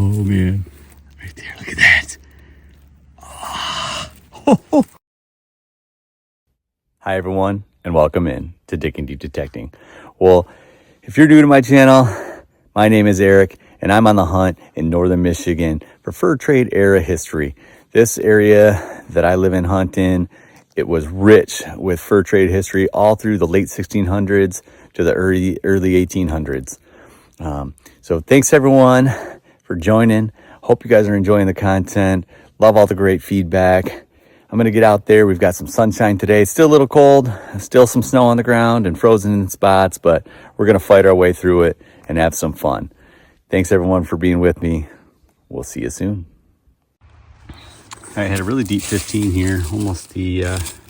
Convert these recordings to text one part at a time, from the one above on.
Oh man, right there, look at that. Hi everyone, and welcome in to Digging Deep Detecting. Well, if you're new to my channel, my name is Eric, and I'm on the hunt in northern Michigan for fur trade era history. This area that I live and hunt in, it was rich with fur trade history all through the late 1600s to the early 1800s. So thanks everyone for joining. Hope you guys are enjoying the content. Love all the great feedback. I'm going to get out there. We've got some sunshine today. It's still a little cold, still some snow on the ground and frozen in spots, but we're going to fight our way through it and have some fun. Thanks everyone for being with me. We'll see you soon. I had a really deep 15 here, almost the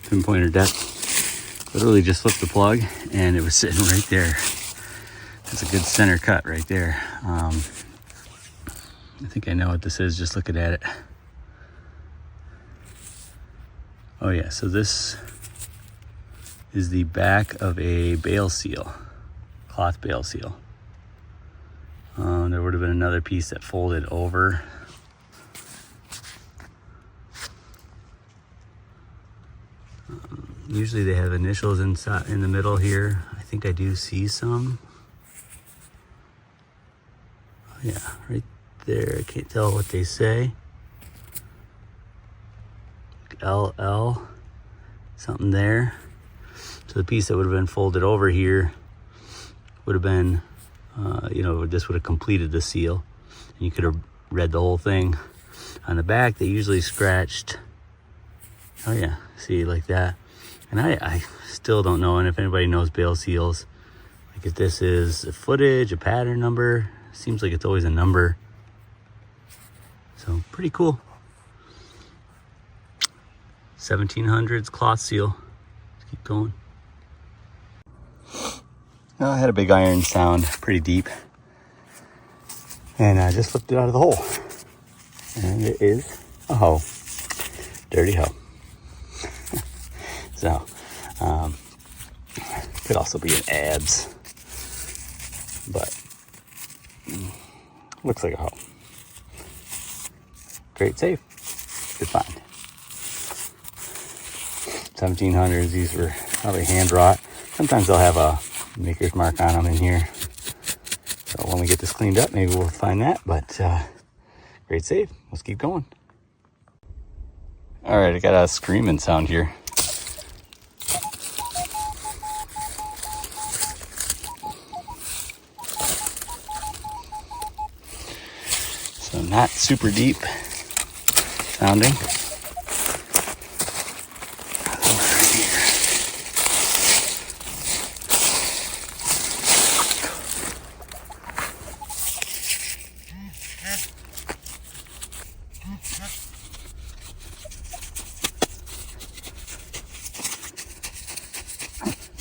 pinpointer depth. Literally just flipped the plug and it was sitting right there. That's a good center cut right there. I think I know what this is just looking at it. Oh yeah, so this is the back of a bale seal, cloth bale seal. There would have been another piece that folded over. Usually they have initials inside in the middle here. I think I do see some. Oh yeah, right there. I can't tell what they say. LL, something there. So the piece that would have been folded over here would have been, this would have completed the seal. And you could have read the whole thing. On the back, they usually scratched, oh yeah, see, like that. And I still don't know, and if anybody knows bale seals, like if this is a footage, a pattern number, seems like it's always a number. So pretty cool. 1700s cloth seal. Let's keep going. Now I had a big iron sound, pretty deep, and I just flipped it out of the hole, and it is a hoe, dirty hoe. So could also be an abs, but looks like a hoe. Great save, good find. 1700s, these were probably hand wrought. Sometimes they'll have a maker's mark on them in here. So when we get this cleaned up, maybe we'll find that, but great save. Let's keep going. All right, I got a screaming sound here. So not super deep sounding.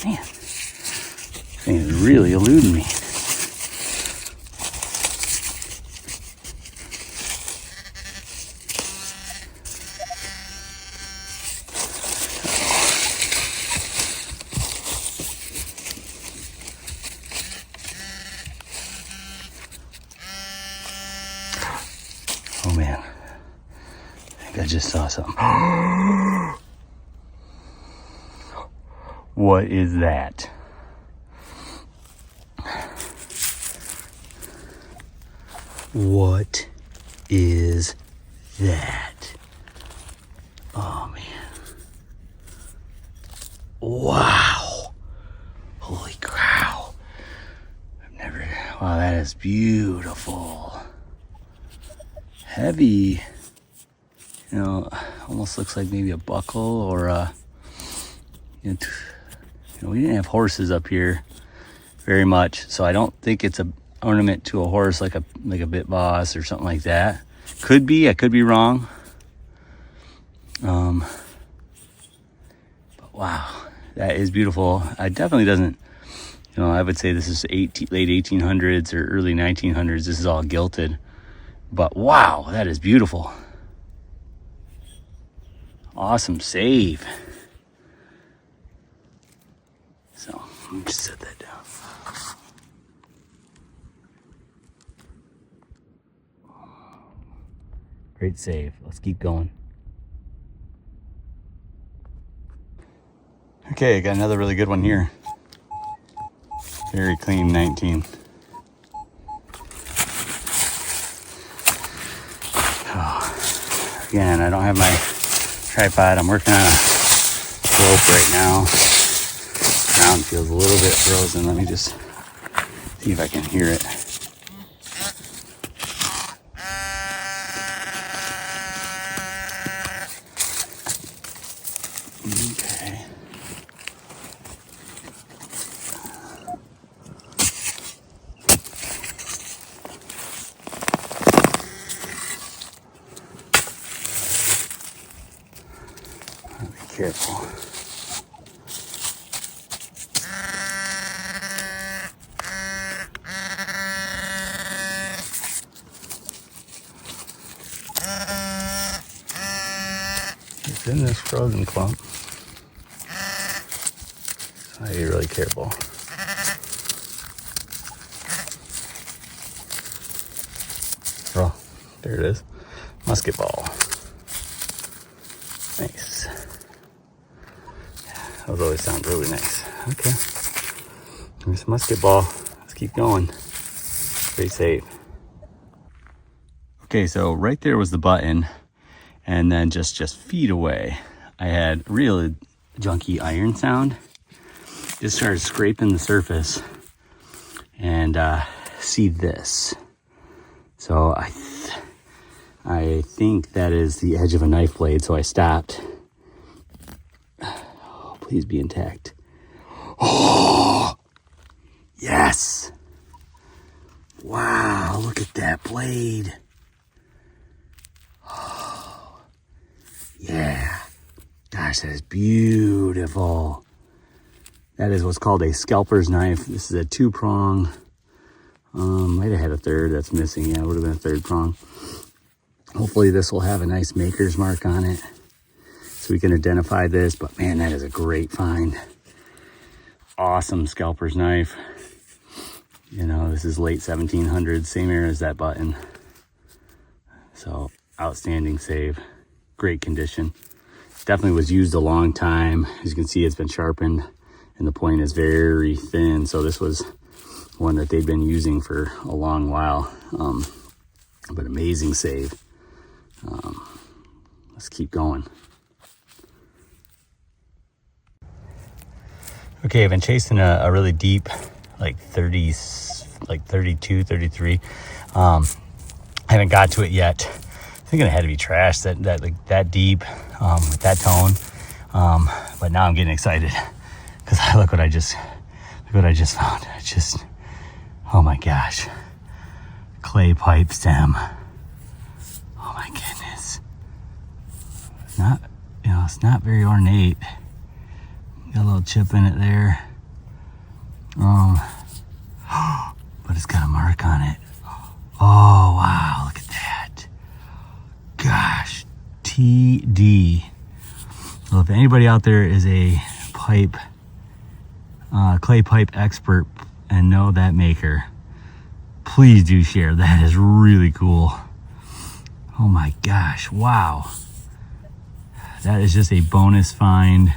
Man, this thing is really eluding me. Oh man, I think I just saw something. What is that? What is that? Oh man. Wow. Holy cow. Wow, that is beautiful. Heavy. Almost looks like maybe a buckle or a, we didn't have horses up here very much, so I don't think it's an ornament to a horse like a bit boss or something like that. Could be, I could be wrong. But wow, that is beautiful. I definitely doesn't, I would say this is late 1800s or early 1900s. This is all gilted, but wow, that is beautiful. Awesome save. So let me just set that down. Great save. Let's keep going. Okay, got another really good one here. Very clean 19. Oh, again, I don't have my tripod. I'm working on a slope right now. Ground feels a little bit frozen. Let me just see if I can hear it. Okay. Be careful. It's in this frozen clump. So I gotta be really careful. Oh, there it is. Musket ball. Nice. Yeah, those always sound really nice. Okay. There's musket ball. Let's keep going. Great save. Okay, so right there was the button. And then just feet away, I had really junky iron sound. Just started scraping the surface and see this. So I think that is the edge of a knife blade, so I stopped. Oh, please be intact. Oh, yes. Wow, look at that blade. Yeah, gosh, that is beautiful. That is what's called a scalper's knife. This is a 2-prong. Might have had a third that's missing. Yeah, it would have been a 3rd prong. Hopefully this will have a nice maker's mark on it so we can identify this. But man, that is a great find. Awesome scalper's knife. You know, this is late 1700s, same era as that button. So outstanding save. Great condition. Definitely was used a long time. As you can see, it's been sharpened and the point is very thin. So this was one that they've been using for a long while. But amazing save. Let's keep going. Okay, I've been chasing a really deep, like 30s, like 32, 33. I haven't got to it yet. Thinking it had to be trash that deep with that tone, but now I'm getting excited because look what I just found. It's just, oh my gosh, clay pipe stem. Oh my goodness, it's not very ornate. Got a little chip in it there, but it's got a mark on it. Oh wow, look at that. Gosh, TD. So if anybody out there is a pipe, clay pipe expert and know that maker, please do share. That is really cool. Oh my gosh, wow. That is just a bonus find.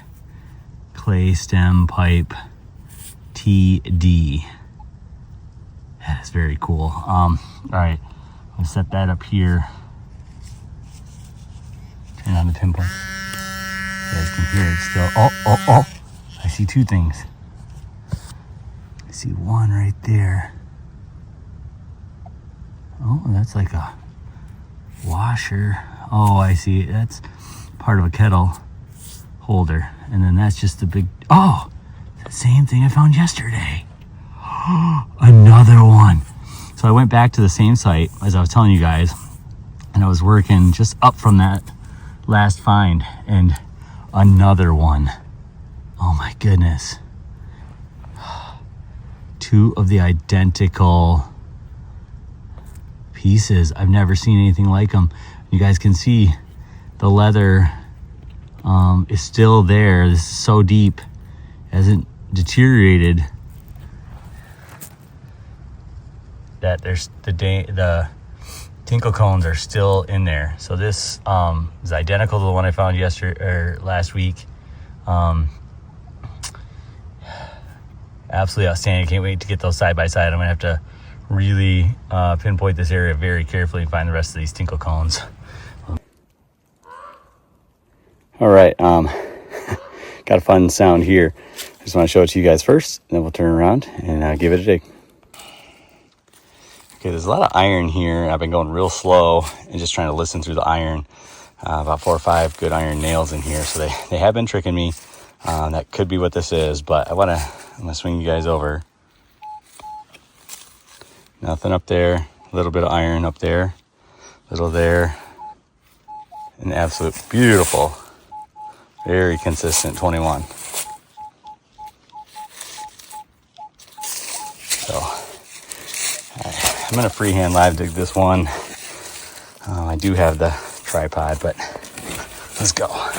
Clay stem pipe TD. That is very cool. All right, I'll set that up here. Turn on the pinpoint. You guys can hear it still. Oh. I see 2 things. I see one right there. Oh, that's like a washer. Oh, I see it. That's part of a kettle holder. And then that's just the big, oh, the same thing I found yesterday. Another one. So I went back to the same site as I was telling you guys, and I was working just up from that last find, and another one. Oh my goodness. 2 of the identical pieces. I've never seen anything like them. You guys can see the leather is still there. This is so deep, hasn't deteriorated, that there's the tinkle cones are still in there. So this is identical to the one I found last week. Absolutely outstanding. Can't wait to get those side by side. I'm gonna have to really pinpoint this area very carefully and find the rest of these tinkle cones. All right, got a fun sound here. I just want to show it to you guys first, and then we'll turn around and give it a dig. Okay, there's a lot of iron here. I've been going real slow and just trying to listen through the iron. About 4 or 5 good iron nails in here, so they have been tricking me. That could be what this is, but I'm gonna swing you guys over. Nothing up there. A little bit of iron up there, little there. An absolute beautiful, very consistent 21. So I'm gonna freehand live dig this one. I do have the tripod, but let's go.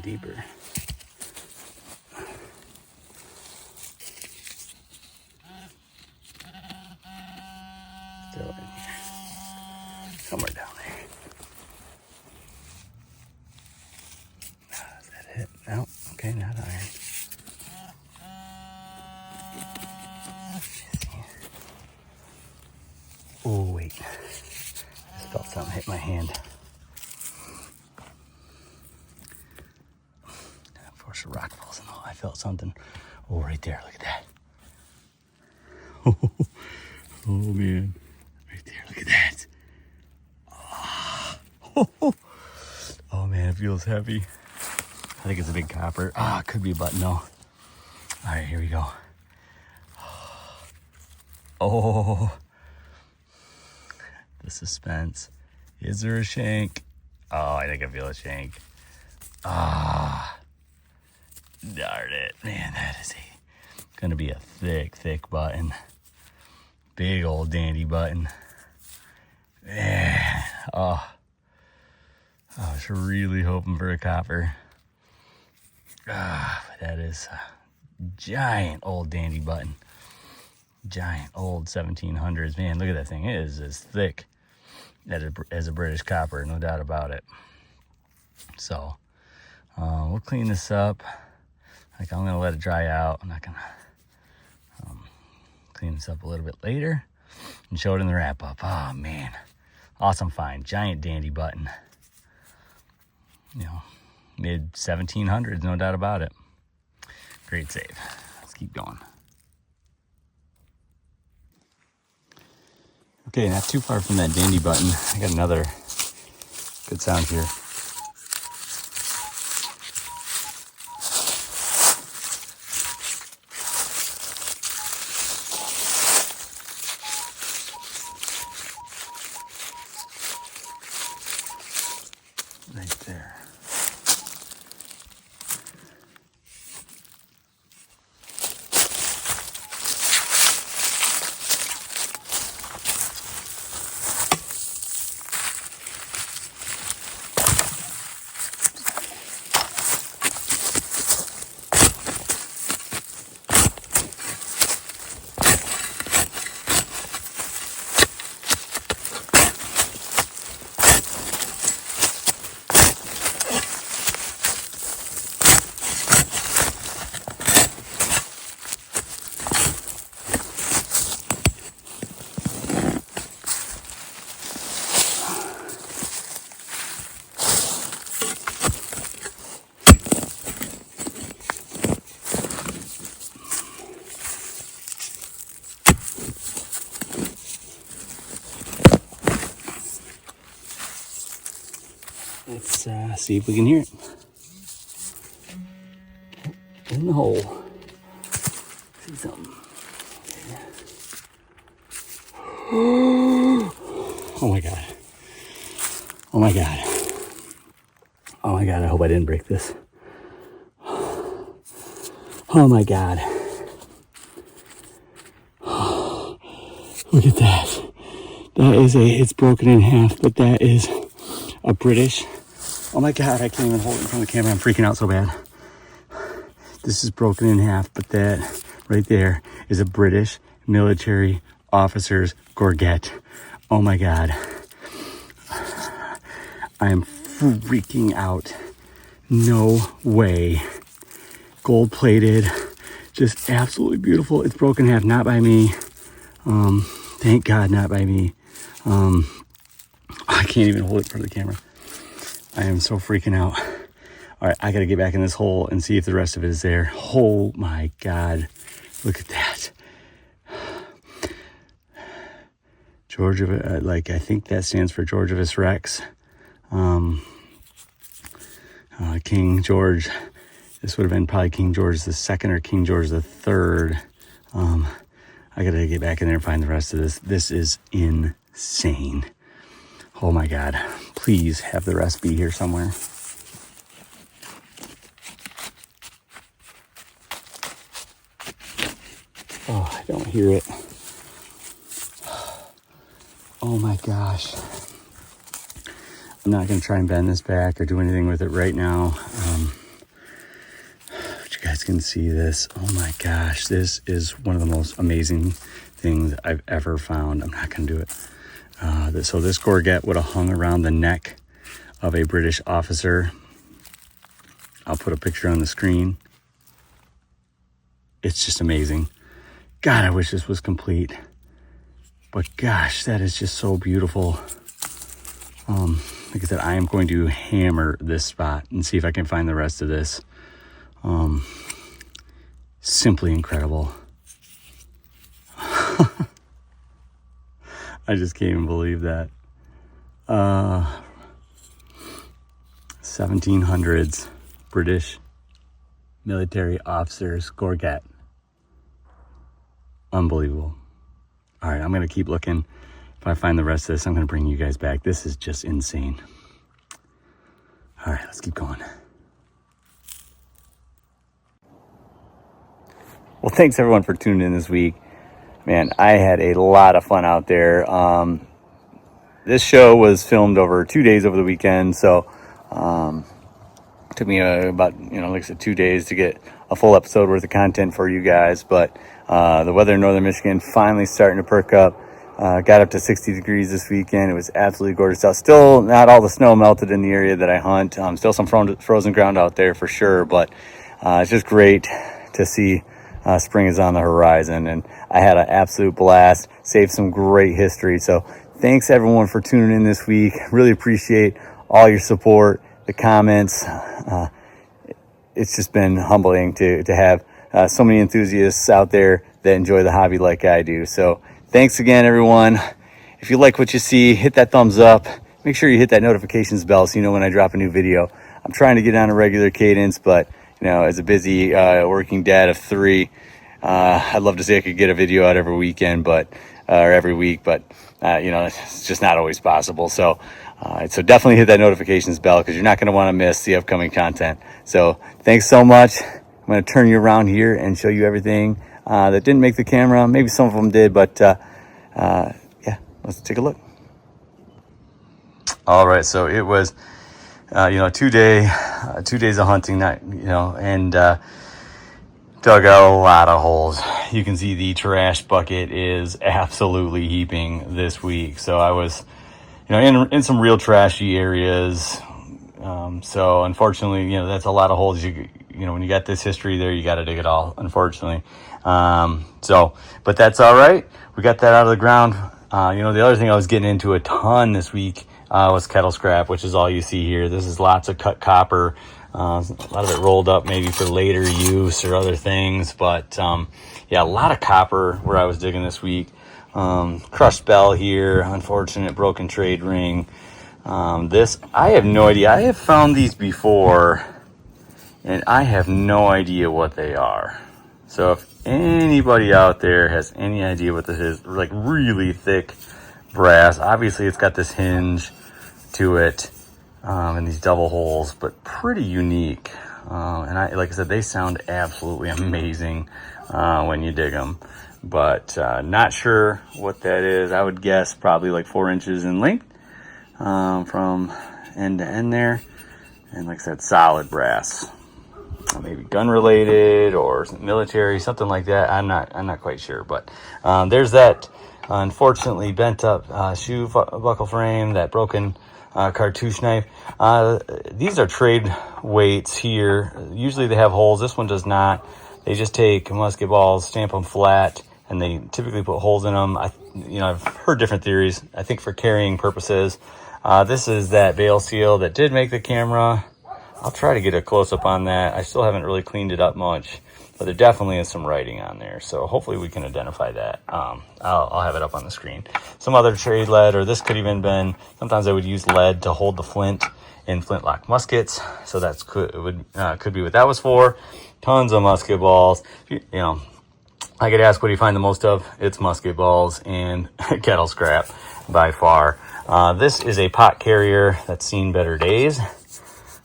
Deeper. Still in here. Somewhere down there. Is that it? No. Okay, not iron. Oh, wait. I just felt something hit my hand. Force a rock falls in the hole. I felt something. Oh, right there. Look at that. Oh, man. Right there. Look at that. Oh, man. It feels heavy. I think it's a big copper. It could be a button, though. All right, here we go. Oh. The suspense. Is there a shank? Oh, I think I feel a shank. Darn it. Man, that is gonna be a thick button. Big old dandy button. Man. Oh. I was really hoping for a copper. But that is a giant old dandy button. Giant old 1700s. Man, look at that thing. It is as thick as a British copper, no doubt about it. So, we'll clean this up. Like, I'm gonna let it dry out. I'm not gonna clean this up a little bit later and show it in the wrap up. Oh man, awesome find. Giant dandy button. You know, mid 1700s, no doubt about it. Great save. Let's keep going. Okay, not too far from that dandy button. I got another good sound here. Right there. Let's see if we can hear it. In the hole. See something. Oh my god. Oh my god. Oh my god, I hope I didn't break this. Oh my God. Look at that. It's broken in half, but that is a British. Oh my God, I can't even hold it in front of the camera. I'm freaking out so bad. This is broken in half, but that right there is a British military officer's gorget. Oh my God. I am freaking out. No way. Gold plated, just absolutely beautiful. It's broken in half, not by me. Thank God, not by me. I can't even hold it in front of the camera. I am so freaking out. All right, I gotta get back in this hole and see if the rest of it is there. Oh my God, look at that. Georgia, like I think that stands for Georgius Rex. King George. This would have been probably King George II or King George III. I gotta get back in there and find the rest of this. This is insane. Oh my God. Please have the rest be here somewhere. Oh, I don't hear it. Oh my gosh. I'm not gonna try and bend this back or do anything with it right now. But you guys can see this. Oh my gosh, this is one of the most amazing things I've ever found. I'm not gonna do it. So this gorget would have hung around the neck of a British officer. I'll put a picture on the screen. It's just amazing. God, I wish this was complete. But gosh, that is just so beautiful. Like I said, I am going to hammer this spot and see if I can find the rest of this. Simply incredible. I just can't even believe that. 1700s British military officers gorget. Unbelievable. All right, I'm going to keep looking. If I find the rest of this, I'm going to bring you guys back. This is just insane. All right, let's keep going. Well, thanks everyone for tuning in this week. Man, I had a lot of fun out there. This show was filmed over 2 days over the weekend, so it took me about, like I said, 2 days to get a full episode worth of content for you guys. But the weather in northern Michigan finally starting to perk up. Got up to 60 degrees this weekend. It was absolutely gorgeous out. Still not all the snow melted in the area that I hunt. Still some frozen ground out there for sure, but it's just great to see spring is on the horizon. And I had an absolute blast, saved some great history. So thanks everyone for tuning in this week. Really appreciate all your support, the comments. It's just been humbling to have so many enthusiasts out there that enjoy the hobby like I do. So thanks again, everyone. If you like what you see, hit that thumbs up. Make sure you hit that notifications bell so you know when I drop a new video. I'm trying to get on a regular cadence, but as a busy working dad of 3, I'd love to say I could get a video out every weekend, or every week, but it's just not always possible. So definitely hit that notifications bell because you're not going to want to miss the upcoming content. So thanks so much. I'm going to turn you around here and show you everything that didn't make the camera. Maybe some of them did, but yeah, let's take a look. All right, so it was 2 days of hunting, and dug out a lot of holes. You can see the trash bucket is absolutely heaping this week. So I was in some real trashy areas. So unfortunately, that's a lot of holes. When you got this history there, you got to dig it all, unfortunately. But that's all right. We got that out of the ground. The other thing I was getting into a ton this week was kettle scrap, which is all you see here. This is lots of cut copper. A lot of it rolled up maybe for later use or other things. But, a lot of copper where I was digging this week. Crushed bell here, unfortunate broken trade ring. I have no idea. I have found these before, and I have no idea what they are. So if anybody out there has any idea what this is, like really thick brass, obviously it's got this hinge to it, and these double holes, but pretty unique. And like I said, they sound absolutely amazing when you dig them. But not sure what that is. I would guess probably like 4 inches in length from end to end there. And like I said, solid brass. Maybe gun related or military, something like that. I'm not quite sure. But there's that unfortunately bent up shoe buckle frame, that broken cartouche knife. These are trade weights here. Usually they have holes. This one does not. They just take musket balls, stamp them flat, and they typically put holes in them. I've heard different theories. I think for carrying purposes. This is that Bale seal that did make the camera. I'll try to get a close-up on that. I still haven't really cleaned it up much, but there definitely is some writing on there. So hopefully we can identify that. I'll have it up on the screen. Some other trade lead, or this could even been, sometimes I would use lead to hold the flint in flintlock muskets. So that's could be what that was for. Tons of musket balls. I get asked, what do you find the most of? It's musket balls and kettle scrap by far. This is a pot carrier that's seen better days.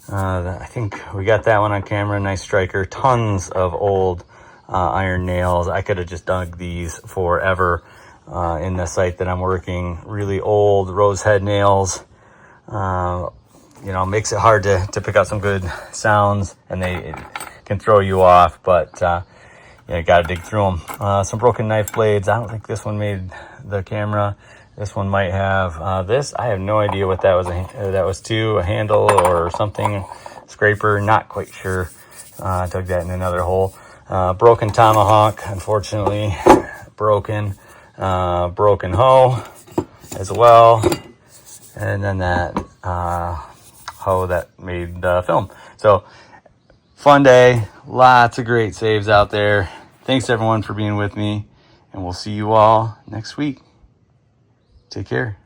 I think we got that one on camera. Nice striker. Tons of old iron nails. I could have just dug these forever in the site that I'm working. Really old rose head nails. Makes it hard to pick out some good sounds, and they can throw you off, but you got to dig through them. Some broken knife blades. I don't think this one made the camera. This one might have. This, I have no idea what that was. That was a handle or something. Scraper, not quite sure. Dug that in another hole. Broken tomahawk, unfortunately. Broken hoe as well. And then that hoe that made the film. So, fun day. Lots of great saves out there. Thanks everyone for being with me. And we'll see you all next week. Take care.